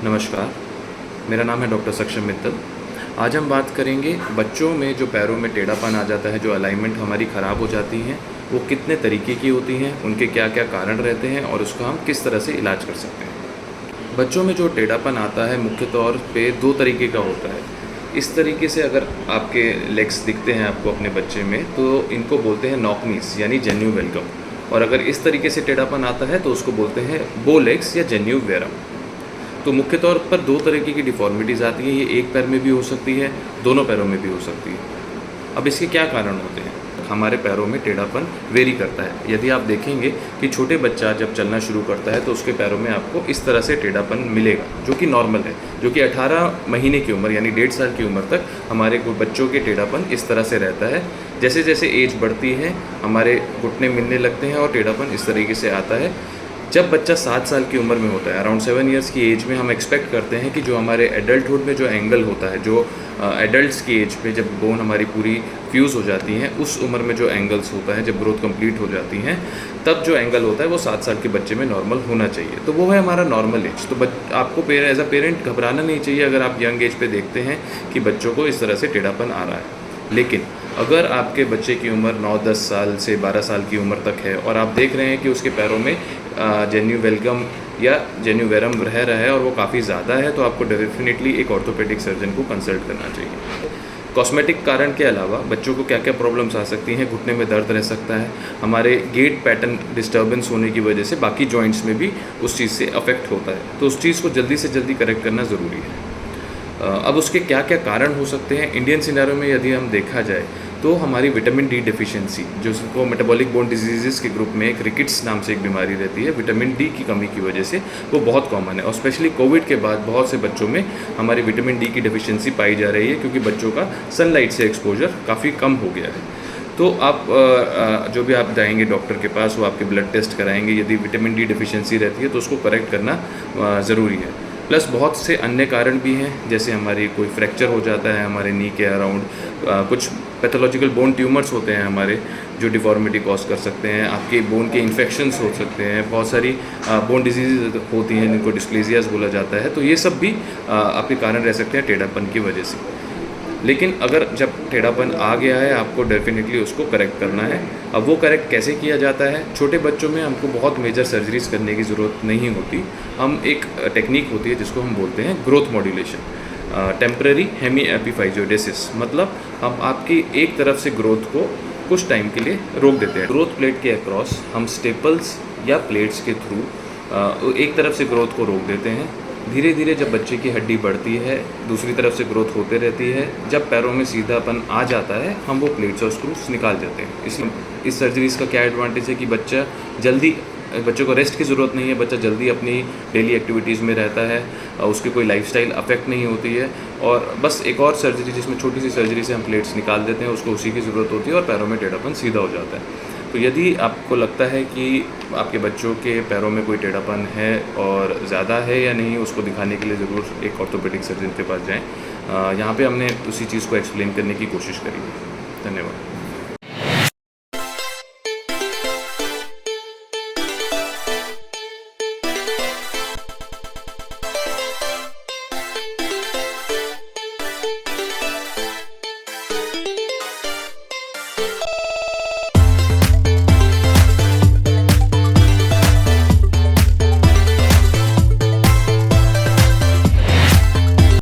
नमस्कार, मेरा नाम है डॉक्टर सक्षम मित्तल। आज हम बात करेंगे बच्चों में जो पैरों में टेढ़ापन आ जाता है, जो अलाइनमेंट हमारी ख़राब हो जाती हैं, वो कितने तरीके की होती हैं, उनके क्या-क्या कारण रहते हैं और उसका हम किस तरह से इलाज कर सकते हैं। बच्चों में जो टेढ़ापन आता है मुख्य तौर पे 2 तरीके का होता है। इस तरीके से अगर आपके लेग्स दिखते हैं आपको अपने बच्चे में, तो इनको बोलते हैं नॉक नीज़ यानी जेन्यू वेलकम, और अगर इस तरीके से टेढ़ापन आता है तो उसको बोलते हैं बो लेग्स या जेन्यू वेरम। तो मुख्य तौर पर 2 तरीके की डिफ़ॉर्मिटीज़ आती हैं। ये एक पैर में भी हो सकती है, दोनों पैरों में भी हो सकती है। अब इसके क्या कारण होते हैं? हमारे पैरों में टेढ़ापन वेरी करता है। यदि आप देखेंगे कि छोटे बच्चा जब चलना शुरू करता है तो उसके पैरों में आपको इस तरह से टेढ़ापन मिलेगा, जो कि नॉर्मल है। जो कि 18 महीने की उम्र यानी 1.5 साल की उम्र तक हमारे बच्चों के टेढ़ापन इस तरह से रहता है। जैसे-जैसे एज बढ़ती है, हमारे घुटने मिलने लगते हैं और टेढ़ापन इस तरीके से आता है। जब बच्चा 7 साल की उम्र में होता है, अराउंड 7 इयर्स की एज में, हम एक्सपेक्ट करते हैं कि जो हमारे एडल्टहुड में जो एंगल होता है, जो एडल्ट्स की एज पे जब बोन हमारी पूरी फ्यूज़ हो जाती हैं, उस उम्र में जो एंगल्स होता है, जब ग्रोथ कंप्लीट हो जाती हैं, तब जो एंगल होता है वो 7 साल के बच्चे में नॉर्मल होना चाहिए। तो वो है हमारा नॉर्मल एज। तो आपको एज अ पेरेंट घबराना नहीं चाहिए अगर आप यंग एज पे देखते हैं कि बच्चों को इस तरह से टेढ़ापन आ रहा है। लेकिन अगर आपके बच्चे की उम्र 9-10 साल से 12 साल की उम्र तक है और आप देख रहे हैं कि उसके पैरों में जेन्यू वेलकम या जेन्यू वेरम रह रहा है और वो काफ़ी ज़्यादा है, तो आपको डेफिनेटली एक ऑर्थोपेडिक सर्जन को कंसल्ट करना चाहिए। कॉस्मेटिक कारण के अलावा बच्चों को क्या क्या प्रॉब्लम्स आ सकती हैं? घुटने में दर्द रह सकता है, हमारे गेट पैटर्न डिस्टर्बेंस होने की वजह से बाकी जॉइंट्स में भी उस चीज़ से अफेक्ट होता है, तो उस चीज़ को जल्दी से जल्दी करेक्ट करना ज़रूरी है। अब उसके क्या क्या कारण हो सकते हैं? इंडियन सिनेरियो में यदि हम देखा जाए तो हमारी विटामिन डी डिफिशिएंसी, जो उसको मेटाबॉलिक बोन डिजीज़ के ग्रुप में एक रिकेट्स नाम से एक बीमारी रहती है, विटामिन डी की कमी की वजह से वो बहुत कॉमन है। और स्पेशली कोविड के बाद बहुत से बच्चों में हमारी विटामिन डी की डिफिशिएंसी पाई जा रही है, क्योंकि बच्चों का सनलाइट से एक्सपोजर काफ़ी कम हो गया है। तो आप जो भी आप जाएंगे डॉक्टर के पास, वो आपके ब्लड टेस्ट कराएंगे। यदि विटामिन डी डिफिशिएंसी रहती है तो उसको करेक्ट करना ज़रूरी है। प्लस बहुत से अन्य कारण भी हैं, जैसे हमारी कोई फ्रैक्चर हो जाता है हमारे नी के अराउंड, कुछ पैथोलॉजिकल बोन ट्यूमर्स होते हैं हमारे, जो डिफॉर्मिटी कॉज कर सकते हैं, आपके बोन के इन्फेक्शंस हो सकते हैं, बहुत सारी बोन डिजीज़ होती हैं जिनको डिस्प्लेजियाज बोला जाता है। तो ये सब भी आपके कारण रह सकते हैं टेढ़ापन की वजह से। लेकिन अगर जब टेढ़ापन आ गया है, आपको डेफिनेटली उसको करेक्ट करना है। अब वो करेक्ट कैसे किया जाता है? छोटे बच्चों में हमको बहुत मेजर सर्जरीज करने की ज़रूरत नहीं होती। हम एक टेक्निक होती है जिसको हम बोलते हैं ग्रोथ मॉड्यूलेशन, टेम्पररी हेमी एपिफाइजियोडेसिस। मतलब हम आपकी एक तरफ से ग्रोथ को कुछ टाइम के लिए रोक देते हैं। ग्रोथ प्लेट के अक्रॉस हम स्टेपल्स या प्लेट्स के थ्रू एक तरफ से ग्रोथ को रोक देते हैं। धीरे धीरे जब बच्चे की हड्डी बढ़ती है, दूसरी तरफ से ग्रोथ होते रहती है। जब पैरों में सीधापन आ जाता है, हम वो प्लेट्स और स्क्रूज निकाल देते हैं। इसलिए इस सर्जरीज़ का क्या एडवांटेज है कि बच्चे को रेस्ट की ज़रूरत नहीं है, बच्चा जल्दी अपनी डेली एक्टिविटीज़ में रहता है, उसकी कोई लाइफस्टाइल अफेक्ट नहीं होती है। और बस एक और सर्जरी जिसमें छोटी सी सर्जरी से हम प्लेट्स निकाल देते हैं, उसको उसी की ज़रूरत होती है और पैरों में टेढ़ापन सीधा हो जाता है। तो यदि आपको लगता है कि आपके बच्चों के पैरों में कोई टेढ़ापन है और ज़्यादा है या नहीं, उसको दिखाने के लिए ज़रूर एक ऑर्थोपेडिक सर्जन के पास जाएँ। यहाँ पे हमने उसी चीज़ को एक्सप्लेन करने की कोशिश करी है। धन्यवाद।